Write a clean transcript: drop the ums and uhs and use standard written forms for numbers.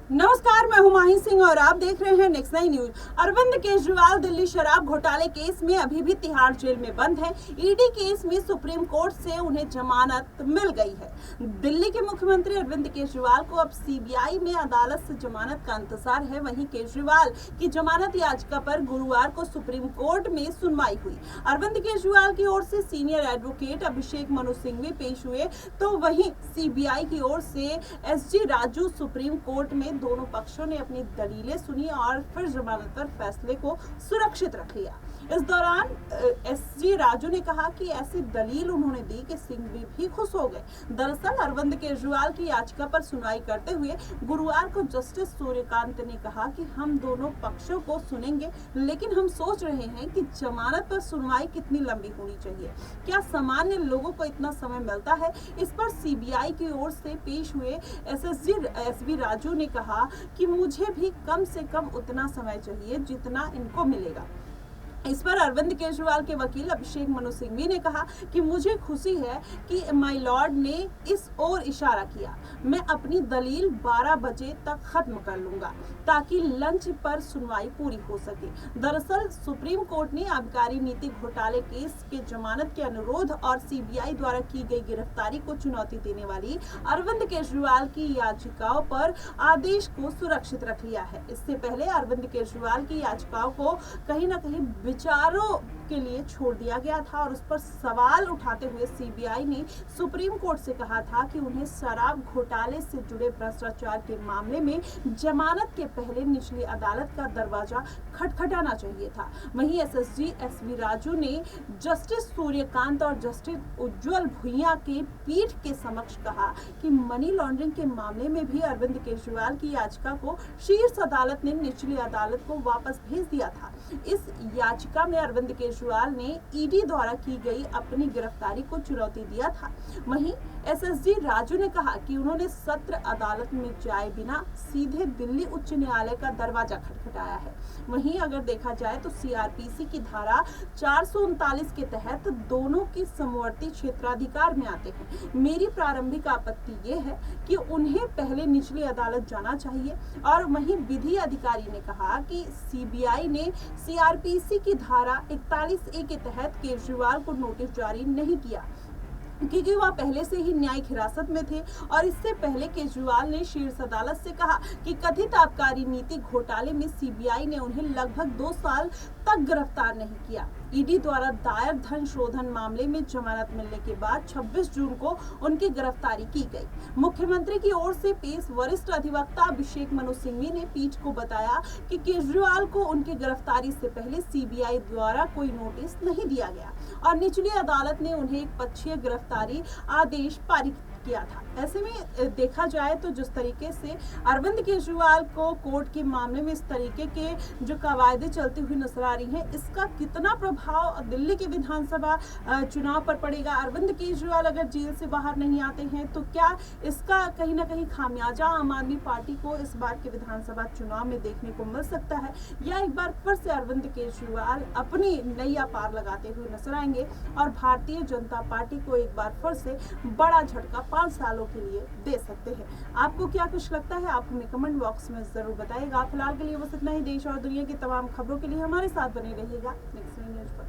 नमस्कार, मैं हूं माही सिंह और आप देख रहे हैं नेक्स्ट 9 न्यूज। अरविंद केजरीवाल दिल्ली शराब घोटाले केस में अभी भी तिहाड़ जेल में बंद है। ईडी केस में सुप्रीम कोर्ट से उन्हें जमानत मिल गई है। दिल्ली के मुख्यमंत्री अरविंद केजरीवाल को अब सीबीआई में अदालत से जमानत का इंतजार है। वहीं केजरीवाल की जमानत याचिका पर गुरुवार को सुप्रीम कोर्ट में सुनवाई हुई। अरविंद केजरीवाल की ओर से सीनियर एडवोकेट अभिषेक मनु सिंघवी पेश हुए, तो वहीं सीबीआई की ओर से एसजी राजू सुप्रीम कोर्ट में दोनों पक्षों ने अपनी दलीलें सुनी और फिर जमानत पर फैसले को सुरक्षित रख लिया। इस दौरान एसजी राजू ने कहा कि ऐसी दलील उन्होंने दी कि सिंघवी भी खुश हो गए। दरअसल अरविंद केजरीवाल की याचिका पर सुनवाई करते हुए गुरुवार को जस्टिस सूर्यकांत ने कहा कि हम दोनों पक्षों को सुनेंगे, लेकिन हम सोच रहे हैं कि जमानत पर सुनवाई कितनी लंबी होनी चाहिए। क्या सामान्य लोगों को इतना समय मिलता है? इस पर सीबीआई की ओर से पेश हुए एसवी राजू ने कहा कि मुझे भी कम से कम उतना समय चाहिए जितना इनको मिलेगा। इस पर अरविंद केजरीवाल के वकील अभिषेक मनु सिंघवी ने कहा कि मुझे खुशी है कि माय लॉर्ड ने इस ओर इशारा किया। मैं अपनी दलील 12 बजे तक खत्म कर लूंगा ताकि लंच पर सुनवाई पूरी हो सके। दरअसल सुप्रीम कोर्ट ने आबकारी नीति घोटाले केस के जमानत के अनुरोध और सीबीआई द्वारा की गई गिरफ्तारी को चुनौती देने वाली अरविंद केजरीवाल की याचिकाओं पर आदेश को सुरक्षित रख लिया है। इससे पहले अरविंद केजरीवाल की याचिकाओं को कहीं न कहीं विचारों के लिए छोड़ दिया गया था और उस पर सवाल उठाते हुए सीबीआई ने सुप्रीम कोर्ट से कहा था कि उन्हें शराब घोटाले से जुड़े भ्रष्टाचार के मामले में जमानत के पहले निचली अदालत का दरवाजा खटखटाना चाहिए था। वहीं एसएसजी एसवी राजू ने जस्टिस सूर्यकांत और जस्टिस उज्जवल भुइयां के पीठ के समक्ष कहा कि मनी लॉन्ड्रिंग के मामले में भी अरविंद केजरीवाल की याचिका को शीर्ष अदालत ने निचली अदालत को वापस भेज दिया था। इस याचिका में अरविंद केजरीवाल ने ईडी द्वारा की गई अपनी गिरफ्तारी को चुनौती दिया था। वहीं एसएसजी राजू ने कहा कि उन्होंने सत्र अदालत में जाए बिना सीधे दिल्ली उच्च न्यायालय का दरवाजा खटखटाया है। वहीं अगर देखा जाए तो सीआरपीसी की धारा 439 के तहत दोनों की समवर्ती क्षेत्राधिकार में आते हैं। मेरी प्रारंभिक आपत्ति ये है कि उन्हें पहले निचली अदालत जाना चाहिए। और वहीं विधि अधिकारी ने कहा कि सीबीआई ने सीआरपीसी की धारा 41A के तहत केजरीवाल को नोटिस जारी नहीं किया क्योंकि वह पहले से ही न्यायिक हिरासत में थे। और इससे पहले केजरीवाल ने शीर्ष अदालत से कहा कि कथित आबकारी नीति घोटाले में सीबीआई ने उन्हें लगभग 2 साल तक गिरफ्तार नहीं किया। ईडी द्वारा दायर धन शोधन मामले में जमानत मिलने के बाद 26 जून को उनकी गिरफ्तारी की गई। मुख्यमंत्री की ओर से पेश वरिष्ठ अधिवक्ता अभिषेक मनु सिंघवी ने पीठ को बताया कि केजरीवाल को उनकी गिरफ्तारी से पहले सीबीआई द्वारा कोई नोटिस नहीं दिया गया और निचली अदालत ने उन्हें एक पक्षीय गिरफ्तारी आदेश पारित किया था। ऐसे में देखा जाए तो जिस तरीके से अरविंद केजरीवाल को कोर्ट के मामले में इस तरीके के जो कवायदे चलती हुई नजर आ रही हैं, इसका कितना प्रभाव दिल्ली के विधानसभा चुनाव पर पड़ेगा। अरविंद केजरीवाल अगर जेल से बाहर नहीं आते हैं तो क्या इसका कहीं ना कहीं खामियाजा आम आदमी पार्टी को इस बार के विधानसभा चुनाव में देखने को मिल सकता है, या एक बार फिर से अरविंद केजरीवाल अपनी नैया पार लगाते हुए नजर आएंगे और भारतीय जनता पार्टी को एक बार फिर से बड़ा झटका 5 सालों के लिए दे सकते हैं। आपको क्या कुछ लगता है, आप हमें कमेंट बॉक्स में जरूर बताइएगा। फिलहाल के लिए बस इतना ही। देश और दुनिया की तमाम खबरों के लिए हमारे साथ बने रहिएगा नेक्स्ट न्यूज पर।